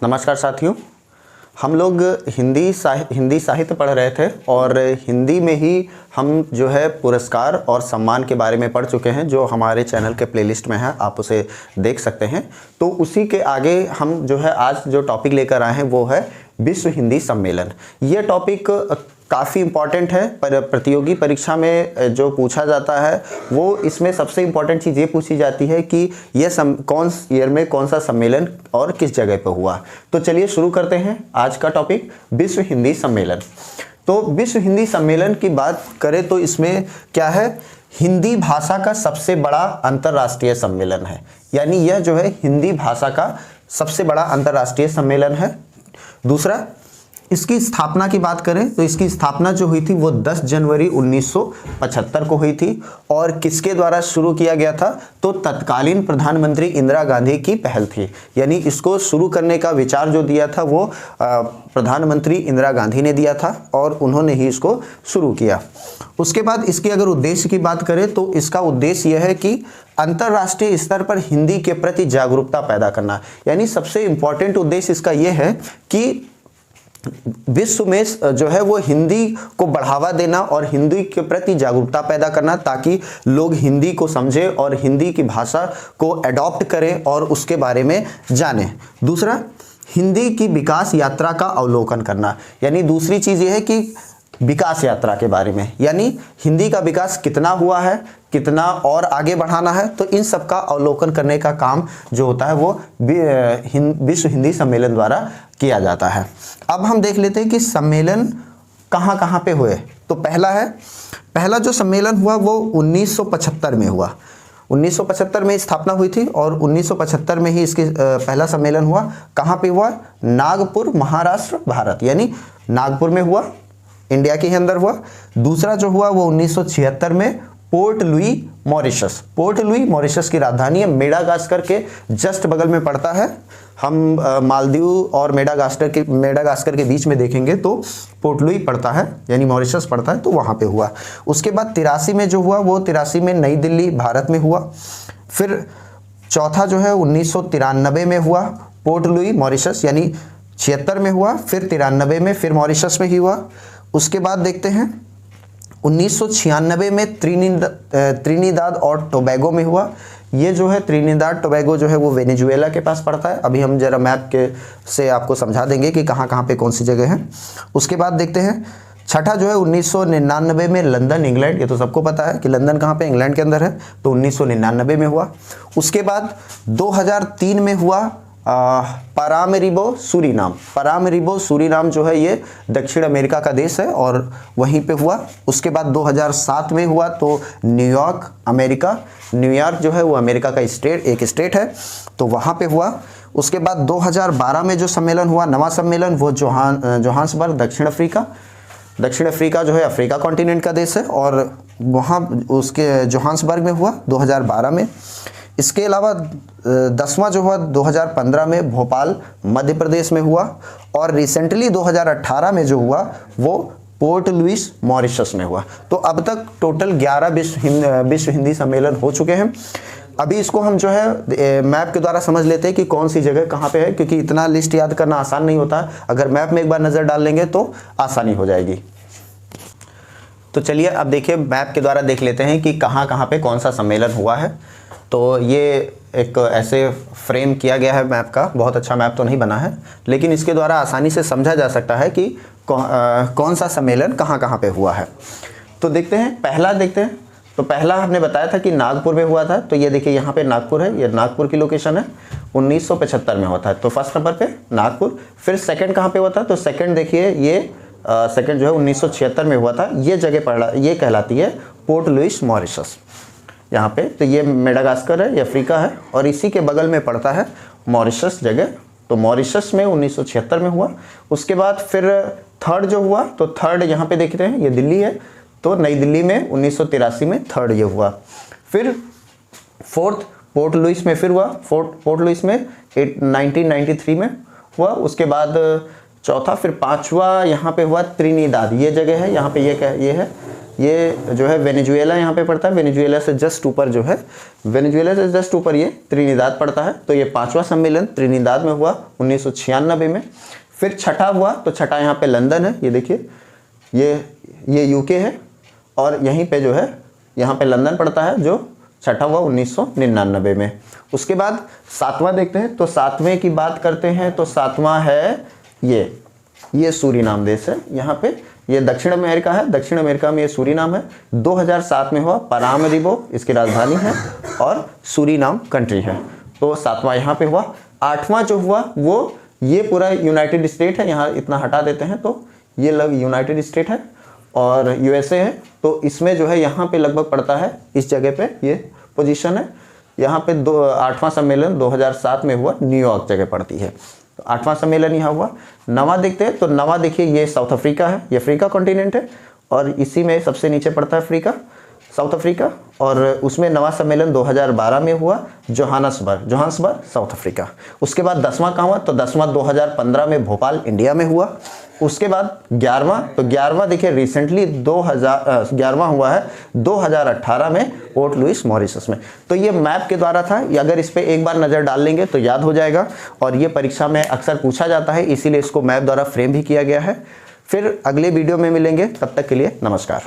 नमस्कार साथियों, हम लोग हिंदी साहित्य पढ़ रहे थे और हिंदी में ही हम जो है पुरस्कार और सम्मान के बारे में पढ़ चुके हैं, जो हमारे चैनल के प्लेलिस्ट में है, आप उसे देख सकते हैं। तो उसी के आगे हम जो है आज जो टॉपिक लेकर आए हैं वो है विश्व हिंदी सम्मेलन। ये टॉपिक काफ़ी इम्पॉर्टेंट है, पर प्रतियोगी परीक्षा में जो पूछा जाता है वो इसमें सबसे इम्पॉर्टेंट चीज़ ये पूछी जाती है कि ये कौन ईयर में कौन सा सम्मेलन और किस जगह पर हुआ। तो चलिए शुरू करते हैं आज का टॉपिक, विश्व हिंदी सम्मेलन। तो विश्व हिंदी सम्मेलन की बात करें तो इसमें क्या है, हिंदी भाषा का सबसे बड़ा अंतर्राष्ट्रीय सम्मेलन है। यानी यह जो है हिंदी भाषा का सबसे बड़ा अंतर्राष्ट्रीय सम्मेलन है। दूसरा, इसकी स्थापना की बात करें तो इसकी स्थापना जो हुई थी वो 10 जनवरी 1975 को हुई थी। और किसके द्वारा शुरू किया गया था, तो तत्कालीन प्रधानमंत्री इंदिरा गांधी की पहल थी। यानी इसको शुरू करने का विचार जो दिया था वो प्रधानमंत्री इंदिरा गांधी ने दिया था और उन्होंने ही इसको शुरू किया। उसके बाद इसके अगर उद्देश्य की बात करें तो इसका उद्देश्य यह है कि अंतर्राष्ट्रीय स्तर पर हिंदी के प्रति जागरूकता पैदा करना। यानी सबसे इम्पोर्टेंट उद्देश्य इसका यह है कि विश्व में जो है वो हिंदी को बढ़ावा देना और हिंदी के प्रति जागरूकता पैदा करना, ताकि लोग हिंदी को समझें और हिंदी की भाषा को अडॉप्ट करें और उसके बारे में जानें। दूसरा, हिंदी की विकास यात्रा का अवलोकन करना। यानी दूसरी चीज़ ये है कि विकास यात्रा के बारे में, यानी हिंदी का विकास कितना हुआ है, कितना और आगे बढ़ाना है, तो इन सब का अवलोकन करने का काम जो होता है वो विश्व हिंदी सम्मेलन द्वारा किया जाता है। अब हम देख लेते हैं कि सम्मेलन कहाँ कहाँ पे हुए। तो पहला जो सम्मेलन हुआ वो 1975 में हुआ। 1975 में स्थापना हुई थी और 1975 में ही इसकी पहला सम्मेलन हुआ। कहाँ पे हुआ, नागपुर, महाराष्ट्र, भारत। यानी नागपुर में हुआ, इंडिया के ही अंदर हुआ। दूसरा जो हुआ वो 1976 में port Louis, Mauritius. Port Louis Mauritius की राजधानी है, मेडागास्कर के जस्ट बगल में पड़ता है। हम मालदीव और मेडागास्कर के बीच में देखेंगे तो पोर्ट लुई पड़ता है, यानी मॉरिशस पड़ता है, तो वहाँ पे हुआ। उसके बाद 83 में जो हुआ वो 83 में नई दिल्ली, भारत में हुआ। फिर चौथा जो है 1993 में हुआ, पोर्ट लुई, मॉरिशस, यानी 76 में हुआ, फिर 93 में फिर मॉरिशस में ही हुआ। उसके बाद देखते हैं 1996 में त्रिनिदाद और टोबैगो में हुआ। ये जो है त्रिनिदाद टोबैगो जो है वो वेनेजुएला के पास पड़ता है। अभी हम जरा मैप के से आपको समझा देंगे कि कहाँ कहाँ पे कौन सी जगह है। उसके बाद देखते हैं छठा जो है 1999 में लंदन, इंग्लैंड। ये तो सबको पता है कि लंदन कहाँ पे, इंग्लैंड के अंदर है, तो 1999 में हुआ। उसके बाद 2003 में हुआ पारामेरिबो, सूरीनाम। पारामेरिबो, सूरीनाम जो है ये दक्षिण अमेरिका का देश है और वहीं पे हुआ। उसके बाद 2007 में हुआ तो न्यूयॉर्क, अमेरिका। न्यूयॉर्क जो है वो अमेरिका का एक स्टेट है, तो वहाँ पे हुआ। उसके बाद 2012 में जो सम्मेलन हुआ, नवा सम्मेलन, वो जोहान्सबर्ग, दक्षिण अफ्रीका। दक्षिण अफ्रीका जो है अफ्रीका कॉन्टिनेंट का देश है और वहाँ उसके जोहान्सबर्ग में हुआ 2012 में। इसके अलावा 10वां जो हुआ 2015 में भोपाल, मध्य प्रदेश में हुआ। और रिसेंटली 2018 में जो हुआ वो पोर्ट लुइस, मॉरिशस में हुआ। तो अब तक टोटल 11 विश्व हिंदी सम्मेलन हो चुके हैं। अभी इसको हम जो है मैप के द्वारा समझ लेते हैं कि कौन सी जगह कहाँ पे है, क्योंकि इतना लिस्ट याद करना आसान नहीं होता। अगर मैप में एक बार नज़र डाल लेंगे तो आसानी हो जाएगी। तो चलिए अब देखिए, मैप के द्वारा देख लेते हैं कि कहाँ कहाँ पे कौन सा सम्मेलन हुआ है। तो ये एक ऐसे फ्रेम किया गया है मैप का, बहुत अच्छा मैप तो नहीं बना है, लेकिन इसके द्वारा आसानी से समझा जा सकता है कि कौन सा सम्मेलन कहाँ कहाँ पे हुआ है। तो देखते हैं, पहला देखते हैं। तो पहला हमने बताया था कि नागपुर में हुआ था, तो ये देखिए यहाँ पे नागपुर है, ये नागपुर की लोकेशन है, 1975 में हुआ था। तो फर्स्ट नंबर पे नागपुर। फिर सेकंड कहाँ पे हुआ था, तो सेकंड देखिए ये सेकंड जो है 1976 में हुआ था। ये जगह ये कहलाती है पोर्ट लुइस, मॉरिशस, यहाँ पे। तो ये मेडागास्कर है, ये अफ्रीका है, और इसी के बगल में पड़ता है मॉरिशस जगह। तो मॉरिशस में 1976 में हुआ। उसके बाद फिर थर्ड जो हुआ, तो थर्ड यहाँ पे देखते हैं, ये दिल्ली है, तो नई दिल्ली में 1983 में थर्ड ये हुआ। फिर फोर्थ पोर्ट लुइस में फिर हुआ, पोर्ट लुइस में 1993 में हुआ। उसके बाद चौथा, फिर पांचवा यहाँ पे हुआ त्रिनिदाद, ये जगह है, यहाँ पे ये है ये जो है वेनेजुएला यहाँ पे पड़ता है। वेनेजुएला से जस्ट ऊपर जो है, वेनेजुएला से जस्ट ऊपर ये त्रिनिदाद पड़ता है। तो ये 5वां सम्मेलन त्रिनिदाद में हुआ 1996 में। फिर छठा हुआ, तो छठा यहाँ पे लंदन है, ये देखिए ये यूके है और यहीं पे जो है यहाँ पे लंदन पड़ता है, जो छठा हुआ 1999 में। उसके बाद 7वां देखते हैं। तो 7वें की बात करते हैं तो 7वां है ये सूरीनाम देश है। यहाँ पे ये दक्षिण अमेरिका है, दक्षिण अमेरिका में ये सूरीनाम है। 2007 में हुआ, पारामरिबो इसकी राजधानी है और सूरीनाम कंट्री है। तो 7वां यहाँ पे हुआ। 8वां जो हुआ वो ये पूरा यूनाइटेड स्टेट है, यहाँ इतना हटा देते हैं तो ये यूनाइटेड स्टेट है और यूएसए है। तो इसमें जो है यहाँ पे लगभग पड़ता है, इस जगह पे ये पोजीशन है। यहाँ पे 8वां सम्मेलन 2007 में हुआ, न्यूयॉर्क जगह पड़ती है। तो 8वां सम्मेलन यहाँ हुआ। 9वां देखते हैं। तो 9वां देखिए ये साउथ अफ्रीका है, ये अफ्रीका कॉन्टिनेंट है और इसी में सबसे नीचे पड़ता है अफ्रीका, साउथ अफ्रीका। और उसमें 9वां सम्मेलन 2012 में हुआ, जोहान्सबर्ग साउथ अफ्रीका। उसके बाद 10वां कहाँ हुआ? तो 10वां 2015 में भोपाल इंडिया में हुआ। उसके बाद 11वां, तो 11वां देखिए रिसेंटली 11वां हुआ है 2018 में पोर्ट लुइस मॉरिशस में। तो ये मैप के द्वारा था, अगर इस पर एक बार नज़र डाल लेंगे तो याद हो जाएगा और ये परीक्षा में अक्सर पूछा जाता है, इसीलिए इसको मैप द्वारा फ्रेम भी किया गया है। फिर अगले वीडियो में मिलेंगे, तब तक के लिए नमस्कार।